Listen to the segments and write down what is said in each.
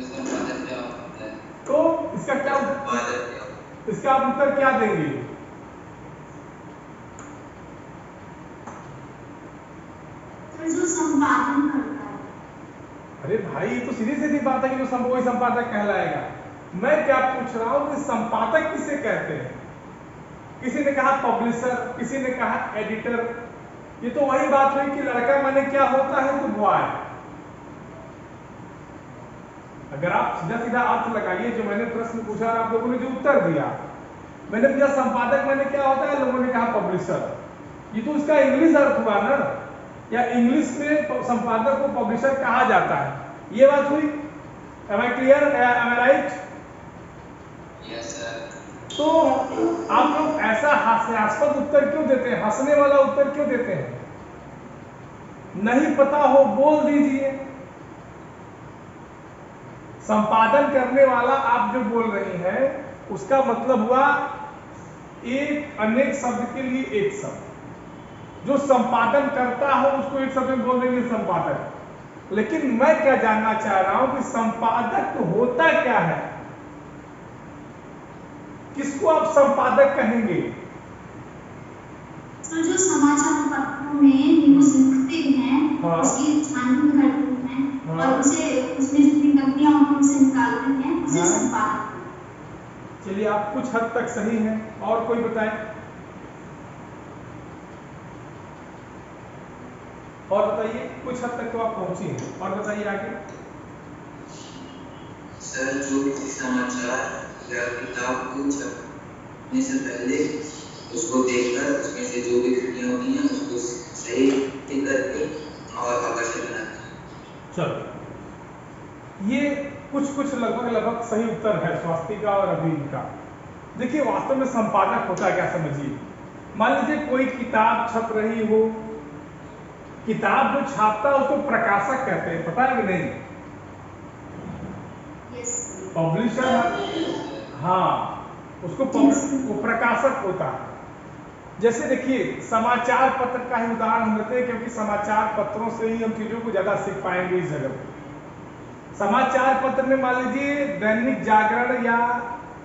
संपादक क्या होता है? तो इसका क्या इसका आप उत्तर क्या देंगे? जो संपादन करता है। अरे भाई ये तो सीधी सीधी बात है कि जो वही संपादक कहलाएगा। मैं क्या पूछ रहा हूं कि संपादक किसे कहते हैं? किसी ने कहा पब्लिशर, किसी ने कहा एडिटर। ये तो वही बात हुई कि लड़का माने क्या होता है, तो बॉय। अगर आप सीधा सीधा अर्थ लगाइए जो मैंने प्रश्न पूछा और आप लोगों ने जो उत्तर दिया, मैंने पूछा संपादक माने क्या होता है, लोगों ने कहा पब्लिशर। ये तो इसका इंग्लिश अर्थ हुआ ना, या इंग्लिश में संपादक को पब्लिशर कहा जाता है। ये बात हुई। Am I clear? Am I right? Yes sir. तो आप लोग ऐसा हास्यास्पद उत्तर क्यों देते हैं, हंसने वाला उत्तर क्यों देते हैं? नहीं पता हो बोल दीजिए। संपादन करने वाला आप जो बोल रही हैं उसका मतलब हुआ एक अनेक शब्द के लिए एक शब्द। जो संपादन करता हो उसको एक शब्द में बोल देंगे संपादक। लेकिन मैं क्या जानना चाह रहा हूं कि संपादक होता क्या है, किसको आप संपादक कहेंगे? तो जो समाचार पत्रों में न्यूज लिखते हैं, हाँ। उसकी छानबीन करते हैं, हाँ। और उसे उसमें जितनी गलतियां होती हैं उसे निकालते हैं, उसे हाँ। संपादक। चलिए आप कुछ हद तक सही हैं, और कोई बताए? और बताइए, कुछ हद तक तो आप पहुंची हैं, और बताइए आगे। सर जो किसी समाचार या किताब को छपने से पहले उसको देखकर उसमें से जो भी त्रुटियां होती हैं उसको सही करके और आकर्षक बनाते हैं। चलो ये कुछ लगभग सही उत्तर है स्वास्थ्य का और अभिन का। देखिए वास्तव में संपादक होता क्या समझिए। मान लीजिए कोई किताब छप रही हो, किताब जो छापता है उसको प्रकाशक कहते हैं, पता है कि नहीं? पब्लिशर, हाँ, उसको वो प्रकाशक होता है। जैसे देखिए समाचार पत्र का ही उदाहरण हम लेते हैं, क्योंकि समाचार पत्रों से ही हम चीजों को ज्यादा सीख पाएंगे इस जगह पे। समाचार पत्र में मान लीजिए दैनिक जागरण या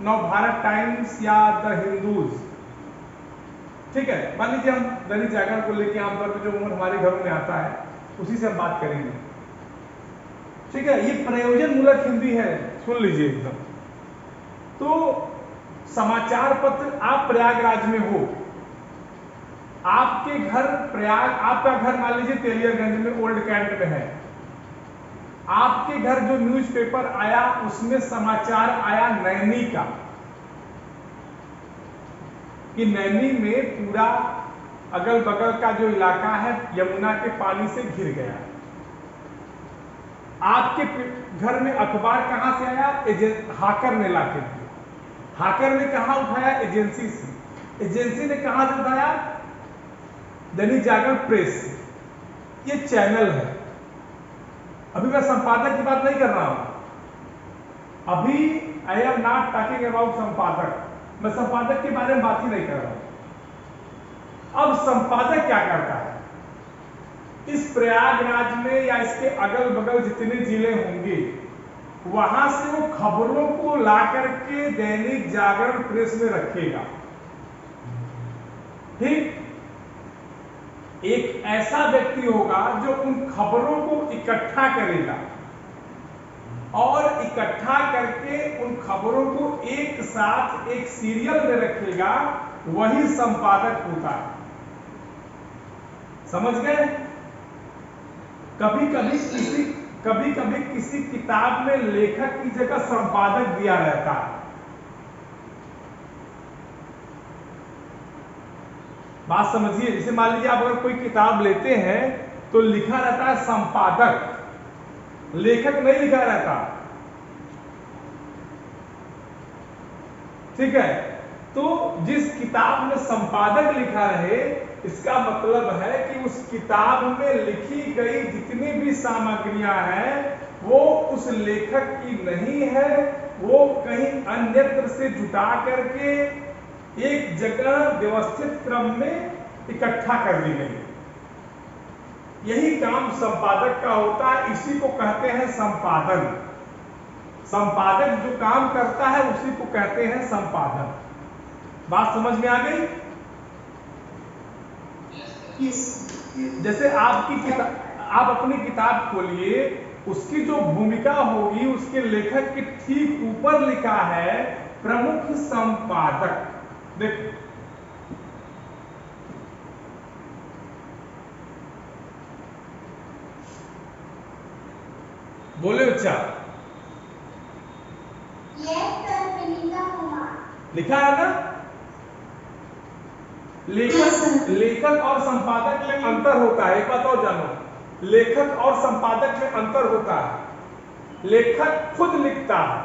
नवभारत टाइम्स या द हिंदूज, ठीक है, मान लीजिए हम दैनिक जागरण को लेके आमतौर पर जो हमारे घरों में आता है उसी से हम बात करेंगे, ठीक है। ये प्रयोजन मूलक हिंदी है, सुन लीजिए एकदम। तो समाचार पत्र, आप प्रयागराज में हो, आपके घर प्रयाग, आपका घर मान लीजिए तेलियागंज में ओल्ड कैंट में है, आपके घर जो न्यूज़पेपर आया उसमें समाचार आया नैनी का, कि नैनी में पूरा अगल बगल का जो इलाका है यमुना के पानी से घिर गया। आपके घर में अखबार कहां से आया? हाकर ने लाके दिया। हाकर ने कहा उठाया? एजेंसी से। एजेंसी ने कहां से उठाया? दैनिक जागरण प्रेस से। ये चैनल है। अभी मैं संपादक की बात नहीं कर रहा हूं, अभी I am not talking about संपादक, मैं संपादक के बारे में बात ही नहीं कर रहा हूं। अब संपादक क्या करता है? इस प्रयागराज में या इसके अगल बगल जितने जिले होंगे वहां से वो खबरों को ला करके दैनिक जागरण प्रेस में रखेगा, ठीक। एक ऐसा व्यक्ति होगा जो उन खबरों को इकट्ठा करेगा और इकट्ठा करके उन खबरों को एक साथ एक सीरियल में रखेगा, वही संपादक होता है। समझ गए? कभी कभी किसी किताब में लेखक की जगह संपादक दिया रहता है। बात समझिए। जैसे मान लीजिए आप अगर कोई किताब लेते हैं तो लिखा रहता है संपादक, लेखक नहीं लिखा रहता, ठीक है। तो जिस किताब में संपादक लिखा रहे, इसका मतलब है कि उस किताब में लिखी गई जितनी भी सामग्रियां हैं वो उस लेखक की नहीं है, वो कहीं अन्यत्र से जुटा करके एक जगह व्यवस्थित क्रम में इकट्ठा कर दी गई। यही काम संपादक का होता है, इसी को कहते हैं संपादन। संपादक जो काम करता है उसी को कहते हैं संपादक। बात समझ में आ गई? यस जैसे आपकी किताब, आप अपनी किताब खोलिए, उसकी जो भूमिका होगी उसके लेखक के ठीक ऊपर लिखा है प्रमुख संपादक। देखो बोले बच्चा, लिखा है ना? लेखक और संपादक में अंतर होता है, एक बात और जानो, लेखक और संपादक में अंतर होता है। लेखक खुद लिखता है,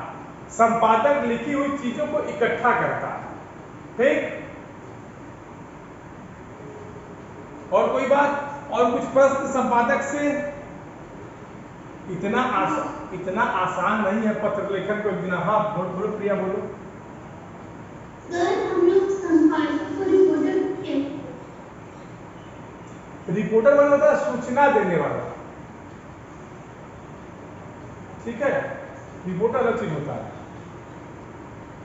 संपादक लिखी हुई चीजों को इकट्ठा करता है। ठीक? और कोई बात? और कुछ प्रश्न संपादक से? इतना आसान नहीं है पत्र लेखन को बिना। हाँ बोलो प्रिया, बोलो। सर हम लोग संपादक को रिपोर्टर कहते हैं। रिपोर्टर मतलब होता है सूचना देने वाला, ठीक है? रिपोर्टर अलग चीज होता है।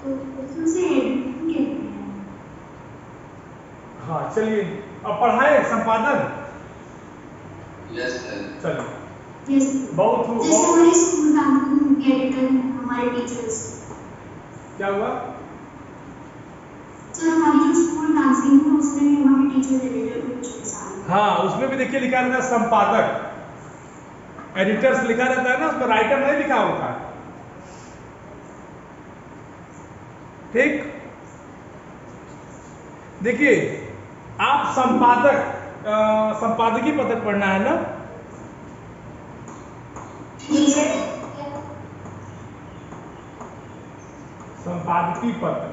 तो उसमें से एडिटर कहते हैं। हाँ चलिए अब पढ़ाए संपादन। Yes sir. चलिए यस बहुत जैसे हमारे स्कूल डांसिंग के एडिटर हैं हमारे टीचर्स। क्या हुआ? सर हमारी जो स्कूल डांसिंग है उसमें भी हमारे टीचर एडिटर को के साथ। हाँ उसमें भी देखिए लिखा रहता है संपादक, एडिटर्स लिखा रहता है ना, उसमें राइटर नहीं लिखा होता है। ठीक? देखिए आप संपादक, संपादकीय पत्र पढ़ना है ना? संपादकीय पत्र,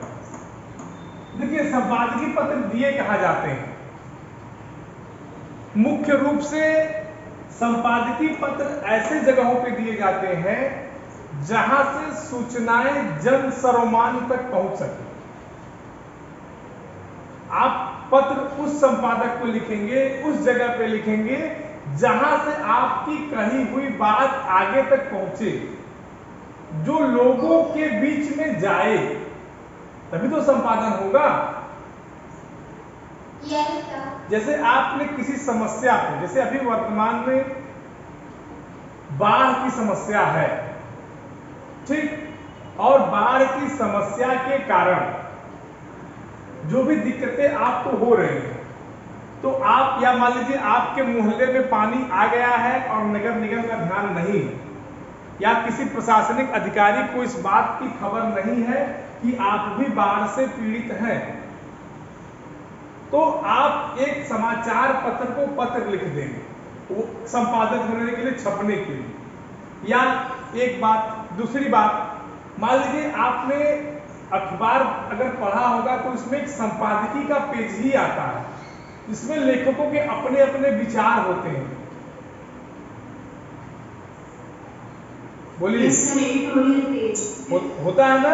देखिए संपादकीय पत्र दिए कहा जाते हैं। मुख्य रूप से संपादकीय पत्र ऐसे जगहों पे दिए जाते हैं जहां से सूचनाएं जन सर्वमान्य तक पहुंच सके। आप पत्र उस संपादक को लिखेंगे, उस जगह पे लिखेंगे जहां से आपकी कही हुई बात आगे तक पहुंचे, जो लोगों के बीच में जाए, तभी तो संपादन होगा। जैसे आपने किसी समस्या को, जैसे अभी वर्तमान में बाढ़ की समस्या है, ठीक? और बाढ़ की समस्या के कारण जो भी दिक्कतें आपको हो रही हैं, तो आप या मान लीजिए आपके मोहल्ले में पानी आ गया है और नगर निगम का ध्यान नहीं है, या किसी प्रशासनिक अधिकारी को इस बात की खबर नहीं है कि आप भी बाढ़ से पीड़ित हैं, तो आप एक समाचार पत्र को पत्र लिख देंगे, वो संपादक होने के लिए, छपने के लिए। या एक बात, दूसरी बात, मान लीजिए आपने अखबार अगर पढ़ा होगा तो इसमें एक संपादकीय का पेज ही आता है, जिसमें लेखकों के अपने अपने विचार होते हैं। बोलिए। होता है ना?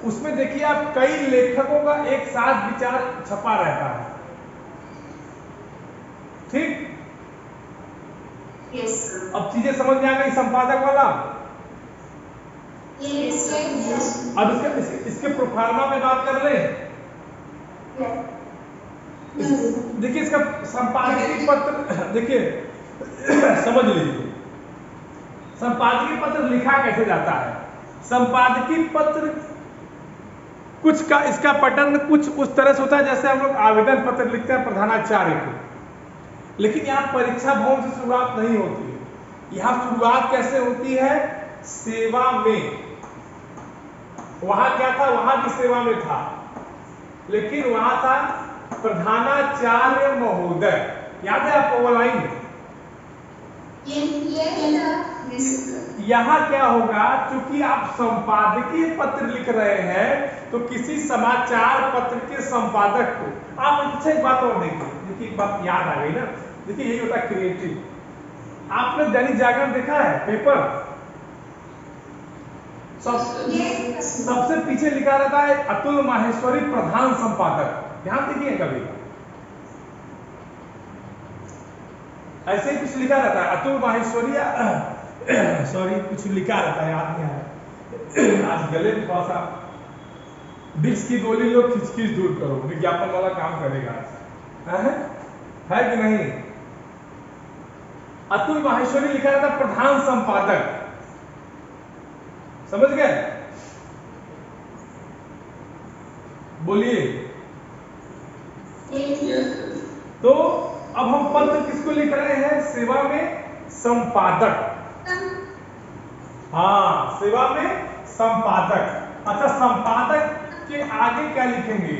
उसमें देखिए आप कई लेखकों का एक साथ विचार छपा रहता है, ठीक? यस अब चीजें समझ में आ गई संपादक वाला? यस अब इसके प्रोफार्मा में बात कर ले। देखिए इसका संपादकीय पत्र, देखिए समझ लीजिए संपादकीय पत्र लिखा कैसे जाता है। संपादकीय पत्र कुछ का, इसका पैटर्न कुछ उस तरह से होता है जैसे हम लोग आवेदन पत्र लिखते हैं प्रधानाचार्य को, लेकिन यहाँ परीक्षा भवन से शुरुआत नहीं होती है। यहाँ शुरुआत कैसे होती है? सेवा में। वहां क्या था? वहां की सेवा में था, लेकिन वहां था प्रधानाचार्य महोदय। याद है आपको वो लाइन? यहाँ क्या होगा, चूंकि आप संपादकीय पत्र लिख रहे हैं तो किसी समाचार पत्र के संपादक को आप, अच्छा एक बात और देखिए, एक बात याद आ गई ना, देखिए यही होता है क्रिएटिव। आपने दैनिक जागरण देखा है पेपर? सबसे पीछे लिखा रहता है अतुल माहेश्वरी प्रधान संपादक। ध्यान देखिए कभी ऐसे ही कुछ लिखा रहता है, अतुल माहेश्वरी सॉरी कुछ लिखा रहता है, याद नहीं आ रहा, आज गले में थोड़ा सा विक्स की गोली लो, खिचखिच दूर करो, विज्ञापन वाला काम करेगा आज। है कि नहीं? अतुल माहेश्वरी लिखा था प्रधान संपादक, समझ गए? बोलिए। तो अब हम पत्र किसको लिख रहे हैं? सेवा में संपादक। हाँ, सेवा में संपादक। अच्छा, संपादक के आगे क्या लिखेंगे?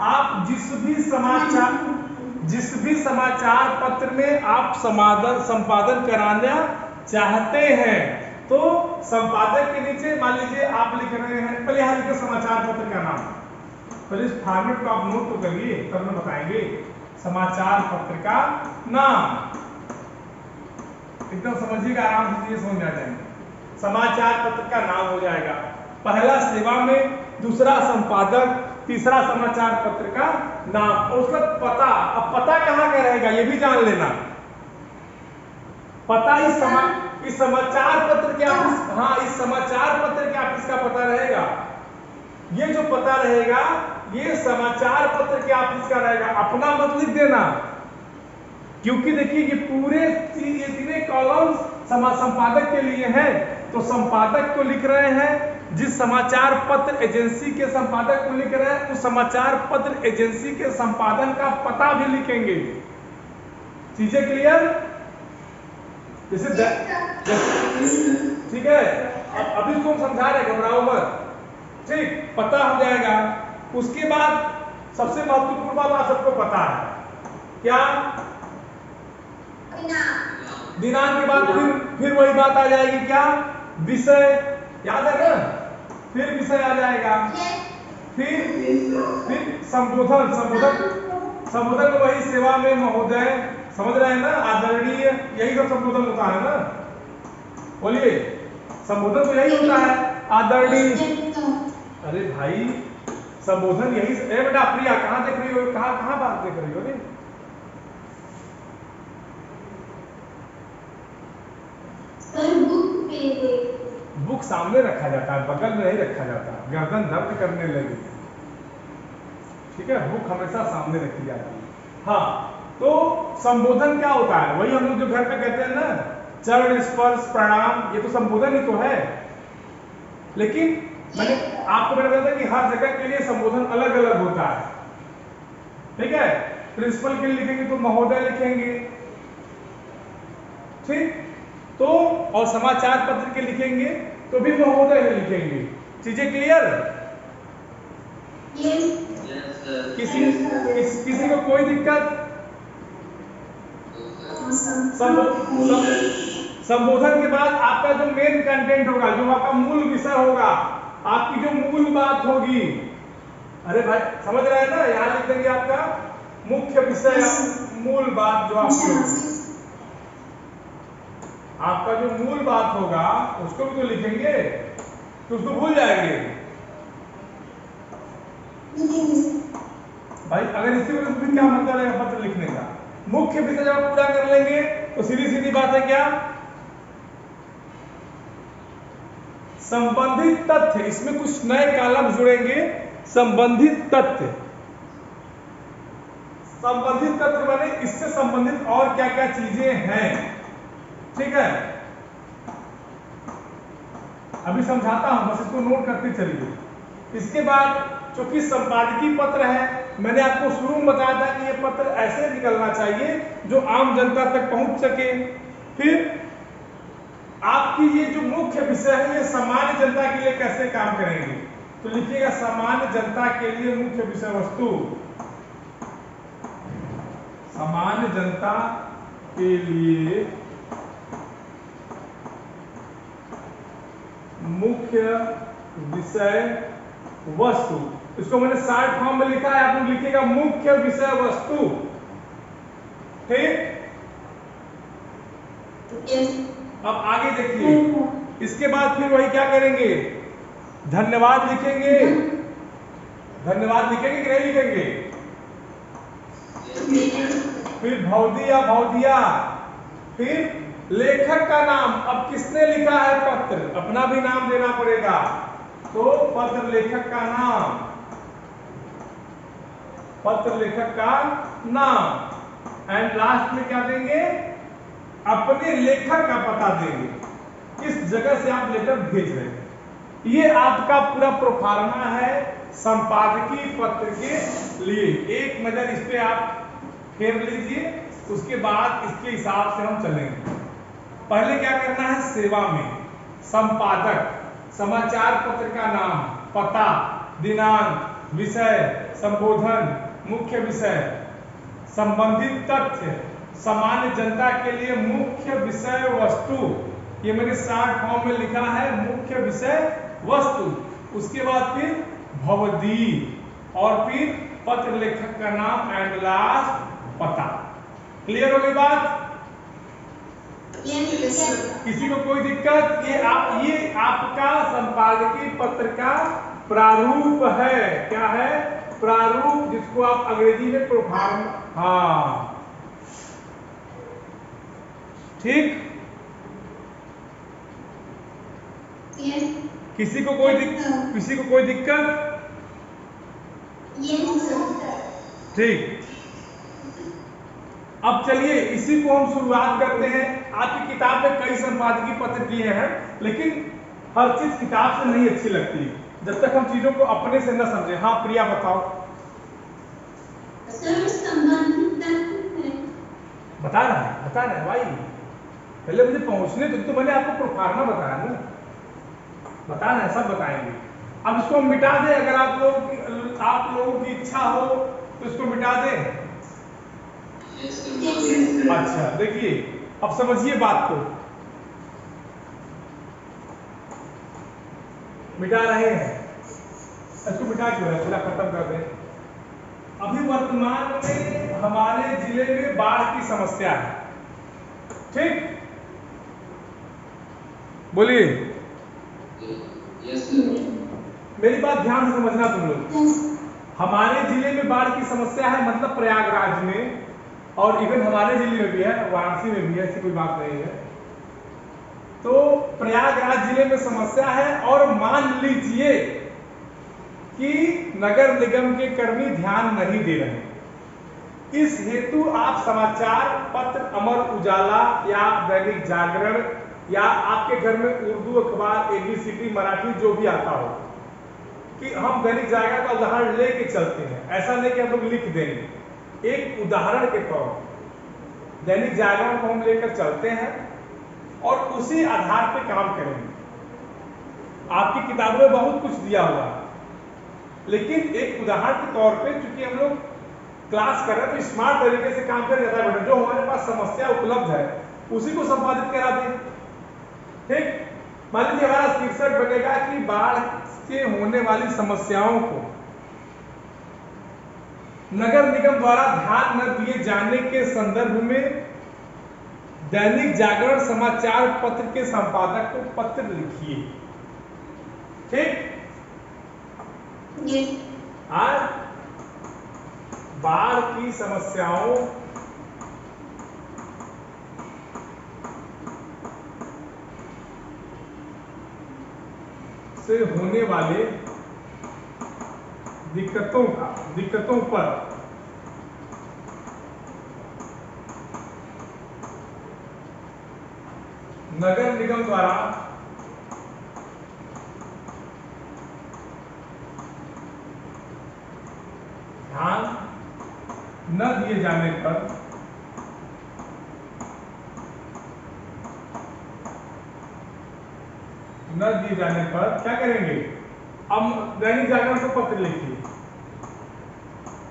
आप जिस भी समाचार पत्र में आप संपादन कराना चाहते हैं, तो संपादक के नीचे मान लीजिए आप लिख रहे हैं, पहले यहाँ लिखे समाचार पत्र का नाम, पहले इस फॉर्मेट को आप नोट तो करिए, तब हम बताएंगे। समाचार पत्र का नाम एकदम समझिएगा, आराम से चीजें समझ में आ जाएंगे। समाचार पत्र का नाम हो जाएगा, पहला सेवा में, दूसरा संपादक, तीसरा समाचार पत्र का नाम, और उसका पता। अब पता कहाँ का रहेगा ये भी जान लेना। पता इस समाचार पत्र के ऑफिस, हाँ, इस समाचार पत्र के ऑफिस का पता रहेगा। ये जो पता रहेगा ये समाचार पत्र के ऑफिस का रहेगा, अपना मत लिख देना, क्योंकि देखिए ये पूरे ये तीनों कॉलम संपादक के लिए हैं। तो संपादक को लिख रहे हैं, जिस समाचार पत्र एजेंसी के संपादक को लिख रहे हैं, उस समाचार पत्र एजेंसी के संपादन का पता भी लिखेंगे। चीजें क्लियर? जैसे ठीक है, अभी इसको हम समझा रहे, घबराओ मत, ठीक? पता हो जाएगा। उसके बाद सबसे महत्वपूर्ण बात आप सबको पता है क्या? दिनांक के बाद फिर वही बात आ जाएगी, क्या? विषय, याद है ना? फिर विषय आ जाएगा, फिर संबोधन में वही सेवा में महोदय, समझ रहे हैं ना? आदरणीय, यही सब संबोधन होता है ना? बोलिए, संबोधन तो यही होता है, आदरणीय। अरे भाई, संबोधन यही। ए बेटा प्रिया, कहाँ देख रही हो? कहाँ बात देख रही हो? रे बुक सामने रखा जाता है, बगल में नहीं रखा जाता, गर्दन दर्द करने लगी। ठीक है, बुक हमेशा सामने रखी जाती है। हाँ, तो संबोधन क्या होता है? वही हम लोग जो घर पे कहते हैं ना, चरण स्पर्श प्रणाम, ये तो संबोधन ही तो है। लेकिन मैंने आपको बताया था कि हर जगह के लिए संबोधन अलग अलग होता है। ठीक है, प्रिंसिपल के लिए लिखेंगे तो महोदय लिखेंगे, ठीक? तो और समाचार पत्र के लिखेंगे तो भी महोदय लिखेंगे। चीजें क्लियर? किसी को कोई दिक्कत? संबोधन के बाद आपका जो मेन कंटेंट होगा, जो आपका मूल विषय होगा, आपकी जो मूल बात होगी, अरे भाई समझ रहे हैं ना? यहाँ लिख देंगे आपका मुख्य विषय, मूल बात, जो आपका जो मूल बात होगा उसको भी तो लिखेंगे, तो उसको भूल जाएंगे भाई। अगर इसी वजह से क्या मतलब है पत्र लिखने का? मुख्य विषय जब पूरा कर लेंगे तो सीधी बात है क्या? संबंधित तथ्य, इसमें कुछ नए कॉलम जुड़ेंगे, संबंधित तथ्य। संबंधित तथ्य माने इससे संबंधित और क्या क्या चीजें हैं। ठीक है, अभी समझाता हूं, बस इसको नोट करते चलिए। इसके बाद चूंकि संपादकीय पत्र है, मैंने आपको शुरू में बताया था कि ये पत्र ऐसे निकलना चाहिए जो आम जनता तक पहुंच सके। फिर आपकी ये जो मुख्य विषय है, ये सामान्य जनता के लिए कैसे काम करेंगे, तो लिखिएगा सामान्य जनता के लिए मुख्य विषय वस्तु। सामान्य जनता के लिए मुख्य विषय वस्तु, इसको मैंने शॉर्ट फॉर्म में लिखा है, आप लोग लिखिएगा मुख्य विषय वस्तु। ठीक, अब आगे देखिए, इसके बाद फिर वही क्या करेंगे, धन्यवाद लिखेंगे। धन्यवाद लिखेंगे कि नहीं लिखेंगे? फिर भौदी या भौदिया, फिर लेखक का नाम, अब किसने लिखा है पत्र, अपना भी नाम देना पड़ेगा, तो पत्र लेखक का नाम, पत्र लेखक का नाम, एंड लास्ट में क्या देंगे, अपने लेखक का पता देंगे, किस जगह से आप लेटर भेज रहे हैं। ये आपका पूरा प्रोफार्मा है संपादकीय पत्र के लिए। एक नजर इस पे आप फेर लीजिए, उसके बाद इसके हिसाब से हम चलेंगे। पहले क्या करना है, सेवा में संपादक, समाचार पत्र का नाम, पता, दिनांक, विषय, संबोधन, मुख्य विषय, संबंधित तथ्य, सामान्य जनता के लिए मुख्य विषय वस्तु, ये मैंने शॉर्ट फॉर्म में लिखा है, मुख्य विषय वस्तु, उसके बाद फिर भवदी, और फिर पत्र लेखक का नाम, एंड लास्ट पता। क्लियर हो गई बात? किसी को कोई दिक्कत? ये आपका संपादकीय पत्र का प्रारूप है। क्या है? प्रारूप, जिसको आप अंग्रेजी में प्रोफार्मा, हाँ ठीक। किसी को कोई दिक्कत? ठीक। अब चलिए इसी को हम शुरुआत करते हैं। आपकी किताब में कई संपादकीय पत्र दिए हैं, लेकिन हर चीज किताब से नहीं अच्छी लगती जब तक हम चीजों को अपने से न समझे। हाँ प्रिया बताओ। बता रहा है भाई, पहले मुझे पहुंचने तो मैंने आपको प्रोफार्मा बताया ना, बता रहे हैं, सब बताएंगे। अब इसको मिटा दें, अगर आप लोगों की इच्छा हो तो इसको मिटा दें। अच्छा देखिए, अब समझिए बात को, मिटा रहे हैं, इसको मिटा क्यों है, थोड़ा खत्म कर दें। अभी वर्तमान में हमारे जिले में बाढ़ की समस्या है, ठीक? बोलिए। मेरी बात ध्यान से समझना तुम लोग। हमारे जिले में बाढ़ की समस्या है, मतलब प्रयागराज में, और इवन हमारे जिले में भी है, वाराणसी में भी है, ऐसी कोई बात नहीं है। तो प्रयागराज जिले में समस्या है, और मान लीजिए कि नगर निगम के कर्मी ध्यान नहीं दे रहे। इस हेतु आप समाचार पत्र अमर उजाला या दैनिक जागरण या आपके घर में उर्दू अखबार ABCD मराठी जो भी आता हो, कि हम दैनिक जागरण का उदाहरण लेके चलते हैं, ऐसा नहीं कि हम लोग लिख देंगे, एक उदाहरण के तौर पर दैनिक जागरण को हम लेकर चलते हैं और उसी आधार पे काम करेंगे। आपकी किताबों में बहुत कुछ दिया हुआ है, लेकिन एक उदाहरण के तौर पे, चूंकि हम लोग क्लास कर रहे हैं तो स्मार्ट तरीके से काम कर जाता है बेटा। जो हमारे पास समस्या उपलब्ध है उसी को संपादित करा दें, ठीक? मान लीजिए हमारा शीर्षक बनेगा कि बाढ़ से होने वाली समस्याओं को नगर निगम द्वारा ध्यान न दिए जाने के संदर्भ में दैनिक जागरण समाचार पत्र के संपादक को पत्र लिखिए, ठीक? आज बाढ़ की समस्याओं से होने वाले दिक्कतों पर नगर निगम द्वारा ध्यान न दिए जाने पर क्या करेंगे? अब दैनिक जागरण को पत्र लिखिए,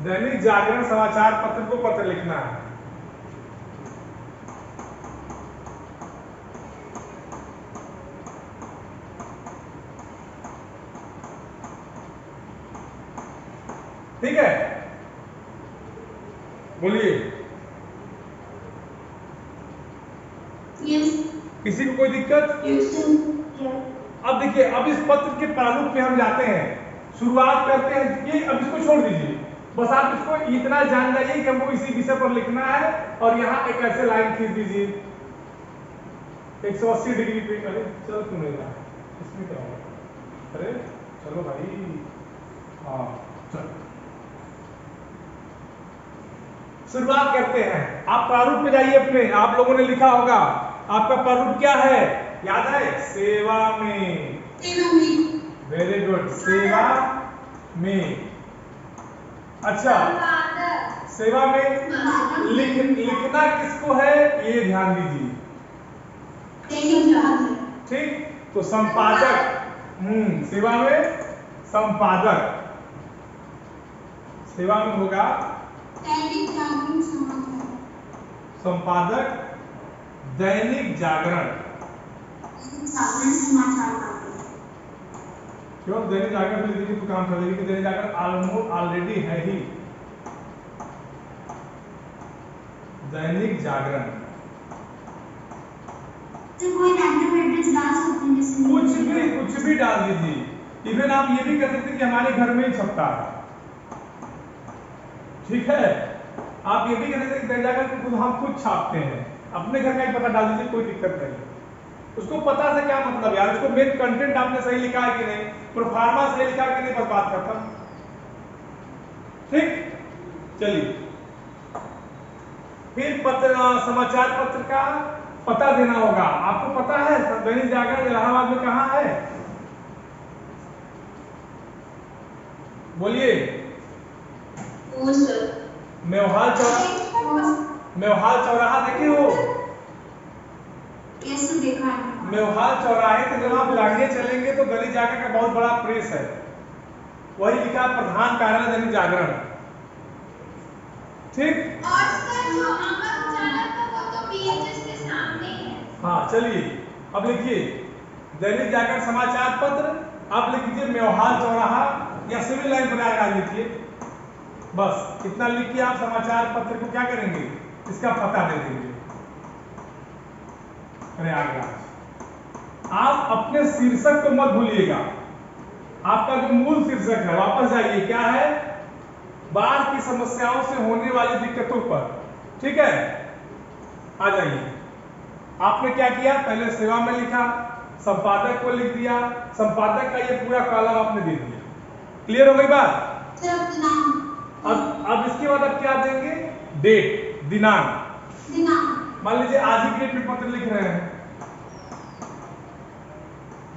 दैनिक जागरण समाचार पत्र को पत्र लिखना है। ठीक है, बोलिए। किसी को कोई दिक्कत? अब देखिए, अब इस पत्र के प्रारूप में हम जाते हैं, शुरुआत करते हैं। ये अब इसको छोड़ दीजिए, बस आप इसको इतना जान जाइए कि हमको इसी विषय पर लिखना है, और यहाँ एक ऐसे लाइन खींच दीजिए 180 डिग्री पे। अरे चल क्यों नहीं रहा, इसमें क्या होगा? अरे चलो भाई, हाँ चल शुरुआत करते हैं। आप प्रारूप में जाइए अपने, आप लोगों ने लिखा होगा आपका प्रारूप क्या है, याद है? सेवा में। वेरी गुड, सेवा में। अच्छा, सेवा में लिखना किसको है ये ध्यान दीजिए, ठीक? तो संपादक, सेवा में संपादक, सेवा में होगा संपादक दैनिक जागरण। क्यों दैनिक जागरण लिख दीजिए तो काम कर देगी कि दैनिक जागरण ऑलमोस्ट ऑलरेडी है ही। दैनिक जागरण कुछ भी डाल दीजिए। इवन आप ये भी कह सकते हैं कि हमारे घर में ही छपता है, ठीक है? आप ये भी कह सकते हैं कि दैनिक जागरण को हम खुद छापते हैं, अपने घर का ही पता डाल दीजिए, कोई दिक्कत नहीं। उसको पता से क्या मतलब यार, उसको मेन कंटेंट आपने सही लिखा है कि नहीं, प्रोफार्मा सही लिखा है कि नहीं, बस बात खत्म, ठीक? चलिए फिर पत्र, समाचार पत्र का पता देना होगा। आपको पता है दैनिक जागरण इलाहाबाद में कहाँ है? बोलिए। मेवहाल चौराहा देखे हो? मेवहाल चौराहे से जब आप लांगे चलेंगे तो दैनिक जागरण का बहुत बड़ा प्रेस है, वही लिखा प्रधान कार्यालय दैनिक जागरण, ठीक? हाँ चलिए अब लिखिए दैनिक जागरण समाचार पत्र, आप लिख दीजिए मेवहाल चौराहा या सिविल लाइन पर आकर लिखिए, बस इतना लिख के आप समाचार पत्र को क्या करेंगे, इसका पता दे देंगे। प्रयागराज। आप अपने शीर्षक को मत भूलिएगा, आपका जो मूल शीर्षक है वापस जाइए, क्या है? बाढ़ की समस्याओं से होने वाली दिक्कतों पर, ठीक है? आ जाइए। आपने क्या किया, पहले सेवा में लिखा, संपादक को लिख दिया, संपादक का ये पूरा कॉलम आपने दे दिया। क्लियर हो गई बात? अब इसके बाद आप क्या देंगे? डेट, दिनांक। मान लीजिए आज ही डेट में पत्र लिख रहे हैं,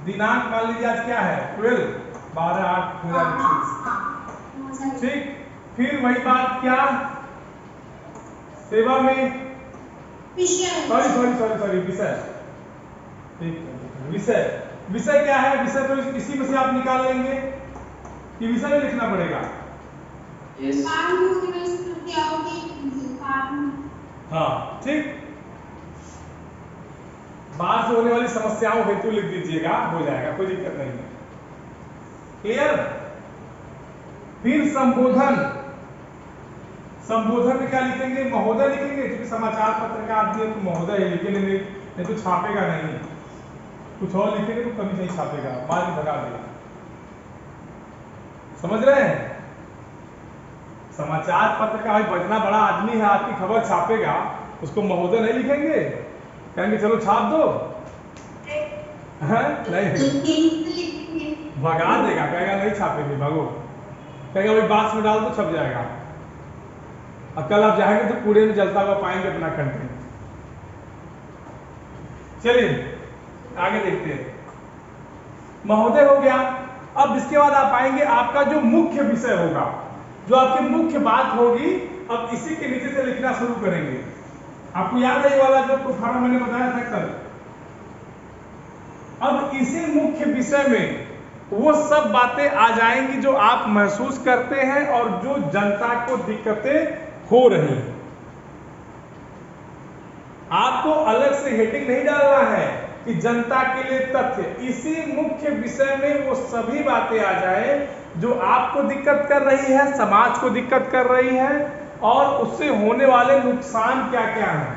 दिनांक मान लीजिए आज क्या है? 12/8/2021, ठीक? फिर वही बात क्या, सेवा में सॉरी विषय क्या है? विषय तो इसी में से आप निकाल लेंगे कि विषय में लिखना पड़ेगा। हाँ ठीक, बाढ़ से होने वाली समस्याओं हेतु लिख दीजिएगा, हो जाएगा, कोई दिक्कत नहीं है। क्लियर? फिर संबोधन, संबोधन में क्या लिखेंगे? महोदय लिखेंगे, क्योंकि समाचार पत्र का आदमी है तो महोदय लिखेंगे, नहीं तो छापेगा नहीं, कुछ और लिखेंगे तो कभी नहीं छापेगा, मार के भगा देगा। समझ रहे हैं? समाचार पत्र का इतना बड़ा आदमी है, आपकी खबर छापेगा, उसको महोदय नहीं लिखेंगे, कहेंगे चलो छाप दो, नहीं भगा देगा, कहेगा नहीं छापेंगे, भागो, कहेगा भाई बाक्स में डाल दो छप जाएगा। अब कल आप जाएंगे तो कूड़े में जलता हुआ पाएंगे अपना कंटेंट। चलिए आगे देखते हैं। महोदय हो गया। अब इसके बाद आप आएंगे, आपका जो मुख्य विषय होगा, जो आपकी मुख्य बात होगी, अब इसी के नीचे से लिखना शुरू करेंगे। आपको याद है ये वाला जो प्रोफार्मा मैंने बताया था कल? अब इसी मुख्य विषय में वो सब बातें आ जाएंगी जो आप महसूस करते हैं और जो जनता को दिक्कतें हो रही हैं। आपको अलग से हेडिंग नहीं डालना है कि जनता के लिए तथ्य, इसी मुख्य विषय में वो सभी बातें आ जाए जो आपको दिक्कत कर रही है, समाज को दिक्कत कर रही है, और उससे होने वाले नुकसान क्या क्या हैं।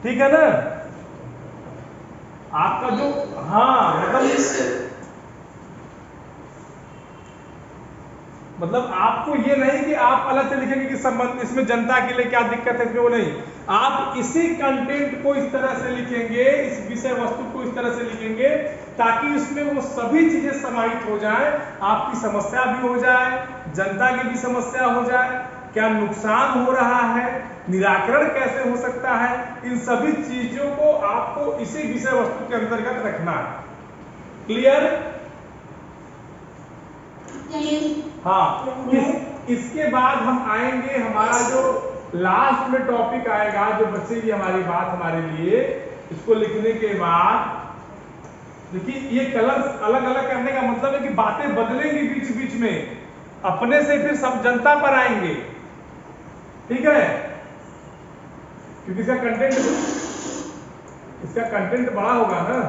ठीक है ना? आपका जो, हाँ मतलब आपको ये नहीं कि आप अलग से लिखेंगे कि संबंध इसमें जनता के लिए क्या दिक्कत है, इसमें वो नहीं, आप इसी कंटेंट को इस तरह से लिखेंगे, इस विषय वस्तु को इस तरह से लिखेंगे ताकि उसमें वो सभी चीजें समाहित हो जाए, आपकी समस्या भी हो जाए, जनता की भी समस्या हो जाए, क्या नुकसान हो रहा है, निराकरण कैसे हो सकता है, इन सभी चीजों को आपको इसी विषय वस्तु के अंतर्गत रखना है। क्लियर? हाँ, इसके बाद हम आएंगे, हमारा जो लास्ट में टॉपिक आएगा, जो बचेगी हमारी बात हमारे लिए, इसको लिखने के बाद देखिए ये कलर्स अलग अलग करने का मतलब है कि बातें बदलेंगी बीच बीच में, अपने से फिर सब जनता पर आएंगे, ठीक है? क्योंकि इसका कंटेंट बड़ा होगा ना।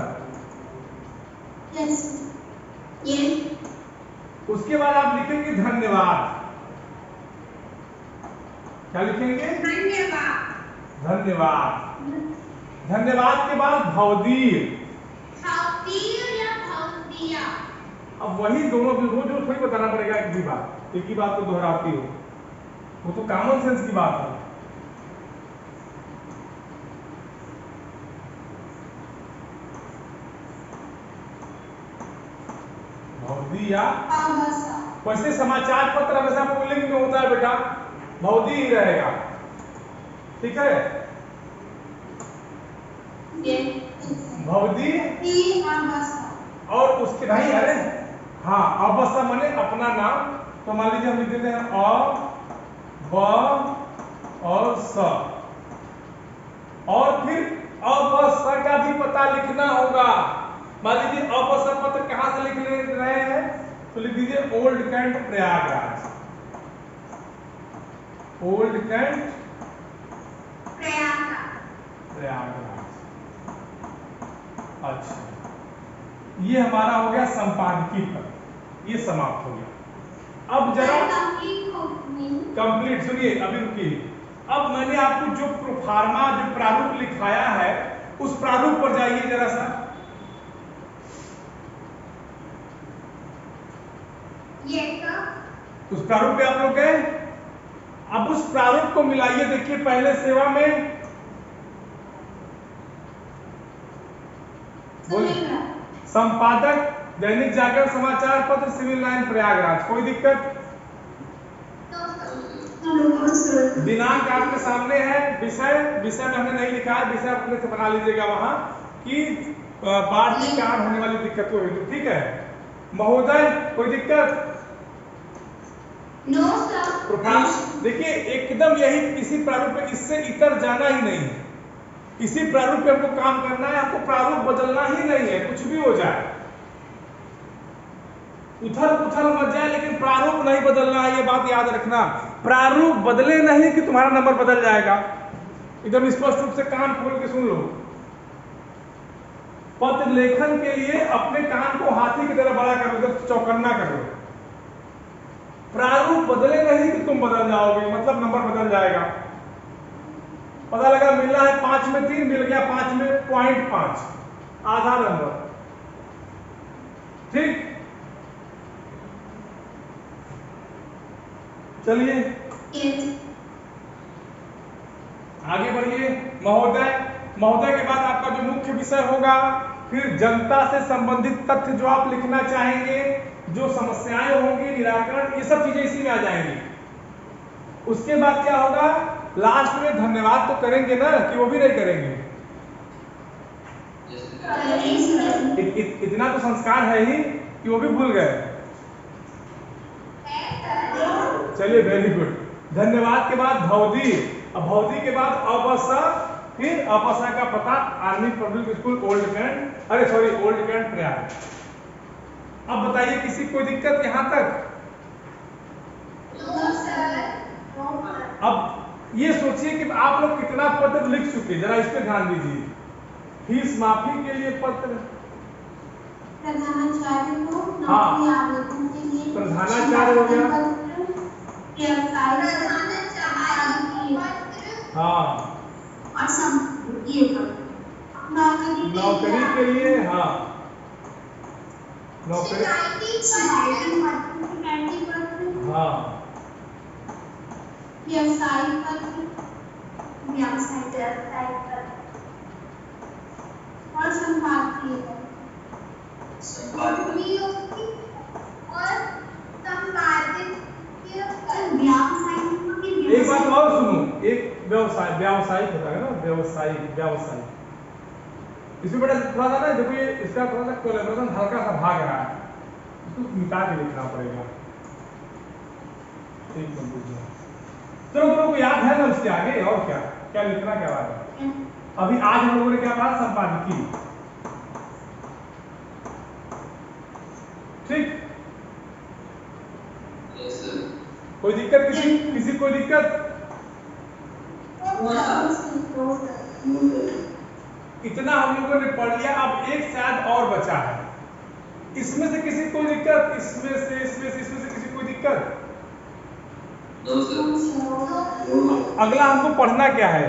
Yes yes. उसके बाद आप लिखेंगे धन्यवाद। क्या लिखेंगे? धन्यवाद। धन्यवाद। धन्यवाद के बाद भवदीय। या भवदीया। अब वही दोनों रोज रोज थोड़ी बताना पड़ेगा एक ही बात को दोहराती हो, वो तो कॉमन सेंस की बात है। भवदीया। वैसे समाचार पत्र हमेशा पुल्लिंग में होता है बेटा, भवदी ही रहेगा, ठीक है? भवदी और उसके भाई, अरे हाँ, अवस्था माने अपना नाम, तो मान लीजिए हम लिख देते हैं अ ब और स, और फिर अवस्था का भी पता लिखना होगा। मान लीजिए अवस्था पत्र कहाँ से लिख रहे हैं, तो लिख दीजिए old cantt Prayagraj. Old cantt Prayagraj. अच्छा, ये हमारा हो गया संपादकीय पत्र, ये समाप्त हो गया। अब जरा कंप्लीट सुनिए, अभी रुकिए। अब मैंने आपको जो प्रोफार्मा जो प्रारूप लिखाया है, उस प्रारूप पर जाइए जरा सा। उस प्रारूप पे आप लोग गए, अब उस प्रारूप को मिलाइए। देखिए पहले सेवा में संपादक दैनिक जागरण समाचार पत्र सिविल लाइन प्रयागराज, कोई दिक्कत? दिनांक आपके सामने है। विषय में हमने नहीं लिखा है, विषय अपने से बना लीजिएगा वहां कि बाढ़ के कारण होने वाली दिक्कतों हेतु, ठीक है? महोदय कोई दिक्कत? No sir. देखिए एकदम यही इसी प्रारूप पे, इससे इतर जाना ही नहीं है। इसी प्रारूप पे हमको काम करना है, आपको प्रारूप बदलना ही नहीं है, कुछ भी हो जाए, उथल पुथल मच जाए, लेकिन प्रारूप नहीं बदलना है, ये बात याद रखना। प्रारूप बदले नहीं कि तुम्हारा नंबर बदल जाएगा। एकदम स्पष्ट रूप से कान खोल के सुन लो। पत्र लेखन के लिए अपने कान को हाथी की तरह बड़ा कर लो, चौकन्ना कर लो। प्रारूप बदले नहीं कि तुम बदल जाओगे, मतलब नंबर बदल जाएगा। पता लगा मिलना है 5 में 3, मिल गया 5 में 0.5, आधा नंबर, ठीक? चलिए आगे बढ़िए। महोदय के बाद आपका जो मुख्य विषय होगा, फिर जनता से संबंधित तथ्य जो आप लिखना चाहेंगे, जो समस्याएं होंगी, निराकरण, ये सब चीजें इसी में आ जाएंगी। उसके बाद क्या होगा, लास्ट में धन्यवाद तो करेंगे ना, कि वो भी नहीं करेंगे? इतना तो संस्कार है ही कि वो भी भूल गए। चलिए वेरी गुड। धन्यवाद के बाद भवदी, अब भवदी के बाद अवसा, फिर अवसा का पता army public school old cantt Prayag. अब बताइए किसी कोई दिक्कत यहां तक? अब ये सोचिए कि आप लोग कितना पत्र लिख चुके, जरा इस पर ध्यान दीजिए। फीस माफी के लिए पत्र, प्रधानाचार्य को हाँ, नौकरी आवेदन के लिए प्रधानाचार्य हो गया, हाँ, और ये नौकरी के लिए, हाँ, नौकरी, हाँ, व्यवसायिक पत्र, और संपादकीय संपादित एक बात और सुनो, एक व्यावसायिक होता है ना, व्यावसायिक इसमें बड़ा थोड़ा सा ना, देखो ये इसका थोड़ा सा कोलैबोरेशन हल्का सा भाग रहा है, इसको मिटा के लिखना पड़ेगा। ठीक है, चलो तुम लोग को याद है ना उसके आगे और क्या क्या लिखना क्या बात है। अभी आज हम लोगों ने क्या पढ़ा, संपादकीय। ठीक, कोई दिक्कत, किसी कोई दिक्कत? इतना हम लोगों ने पढ़ लिया, अब एक शायद और बचा है। इसमें से किसी कोई दिक्कत? इसमें से किसी कोई दिक्कत? अगला हमको पढ़ना क्या है?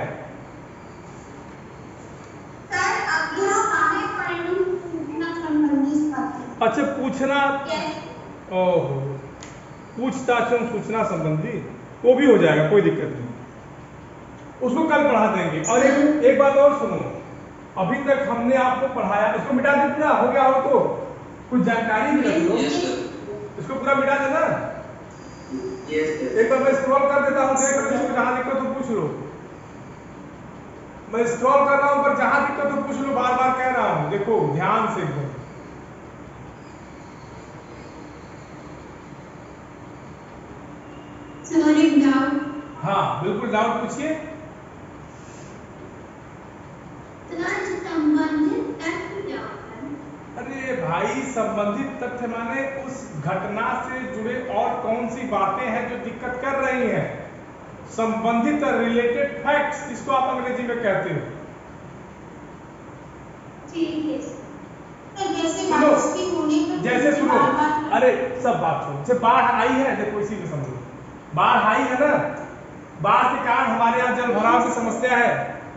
अच्छा, पूछना, ओहो, पूछताछ एवं सूचना संबंधी, वो भी हो जाएगा, कोई दिक्कत नहीं, उसको कल पढ़ा देंगे। और एक बात और सुनो, अभी तक हमने आपको पढ़ाया, इसको मिटा दे, पूरा हो गया हो तो कुछ जानकारी भी रख लो, इसको पूरा मिटा देना। एक बार मैं स्क्रॉल कर देता हूँ, देख लो, जहां दिक्कत हो पूछ लो। मैं स्क्रॉल कर रहा हूँ, पर जहां दिक्कत हो पूछ लो, बार बार कह रहा हूँ, देखो ध्यान से एकदम। हाँ बिल्कुल, डाउट पूछिए। अरे भाई, संबंधित तथ्य माने उस घटना से जुड़े और कौन सी बातें हैं जो दिक्कत कर रही हैं। संबंधित रिलेटेड फैक्ट्स, इसको आप अंग्रेजी में कहते हो। जैसे सुनो, अरे सब बात सुनो, जैसे बाढ़ आई है, देखो इसी में समझो, बाढ़ आई है ना, बाढ़ के कारण हमारे यहाँ जल भराव की समस्या है,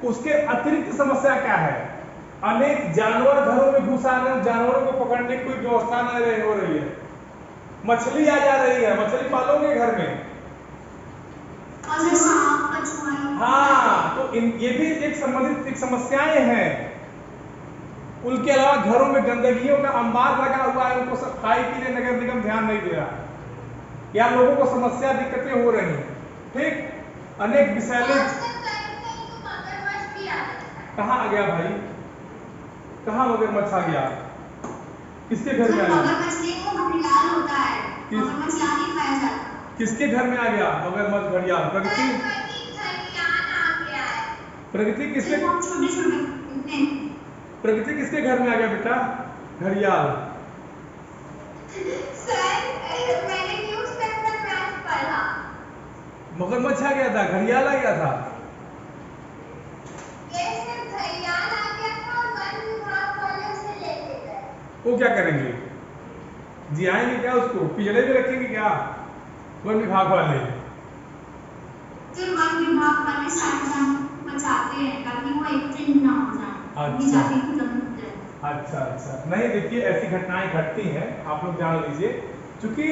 उसके अतिरिक्त समस्या क्या है? अनेक जानवर घरों में घुस आ रहे हैं, जानवरों को पकड़ने की कोई व्यवस्था नहीं हो रही है, मछली आ जा रही है, मछली पालोगे घर में? हाँ, तो ये भी एक संबंधित एक समस्याएं हैं। उनके अलावा घरों में गंदगियों का अंबार लगा हुआ है, उनको सफाई के लिए नगर निगम ध्यान नहीं दे रहा, या लोगों को समस्या दिक्कतें हो रही हैं। ठीक, अनेक विषैले, कहाँ आ गया भाई, कहाँ मगरमच्छ आ गया? किसके घर में आ गया? किसके घर में आ गया मगरमच्छ, घड़ियाल? प्रगति किसके घर में आ गया बेटा? घड़ियाल। मगरमच्छ आ गया था, घड़ियाल आ गया था? वो क्या करेंगे? जियाएंगे क्या उसको? पिंजड़े में रखेंगे क्या वन विभाग वाले? अच्छा, नहीं देखिए, ऐसी घटनाएं घटती हैं, आप लोग जान लीजिए, क्योंकि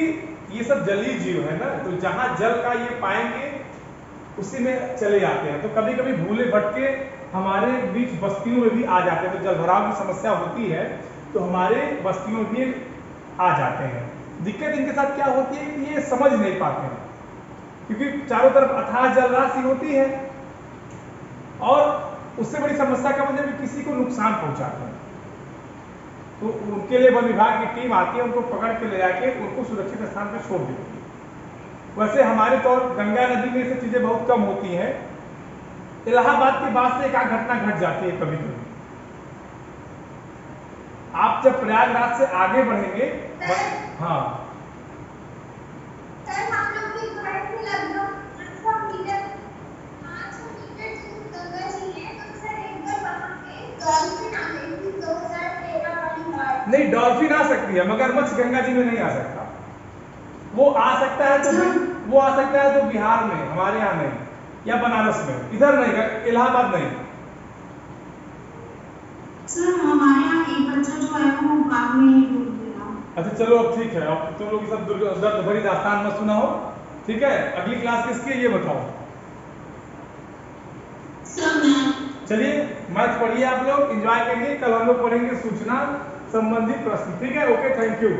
ये सब जलीय जीव है ना, तो जहां जल का ये पाएंगे उसी में चले जाते हैं, तो कभी कभी भूले भटके हमारे बीच बस्तियों में भी आ जाते हैं, तो जल भराव की समस्या होती है तो हमारे बस्तियों में भी आ जाते हैं। दिक्कत इनके साथ क्या होती है कि ये समझ नहीं पाते हैं, क्योंकि चारों तरफ अथाह जल राशि होती है, और उससे बड़ी समस्या का मतलब किसी को नुकसान पहुंचाते हैं, तो उनके लिए वन विभाग की टीम आती है, उनको पकड़ के ले जाके उनको सुरक्षित स्थान पर छोड़ देती है। वैसे हमारे तो गंगा नदी में ये चीजें बहुत कम होती हैं, इलाहाबाद के बाद से एक आध घटना घट जाती है कभी कभी। आप जब प्रयागराज से आगे बढ़ेंगे, हाँ नहीं, डॉल्फिन आ सकती है, मगरमच्छ गंगा जी में नहीं आ सकता। वो आ सकता है तो बिहार में, हमारे यहाँ नहीं, या बनारस में, इधर नहीं, इलाहाबाद नहीं। सर हमारे यहाँ एक बच्चा जो है वो बाग में ही डूब गया। अच्छा चलो, अब ठीक है, अब तुम लोग सब दर्द भरी दास्तान मत सुनाओ, ठीक है? अगली क्लास किसकी है ये बताओ। चलिए मैथ पढ़िए आप लोग, एंजॉय करिए। कल हम लोग पढ़ेंगे सूचना संबंधी प्रश्न। ठीक है, ओके, थैंक यू।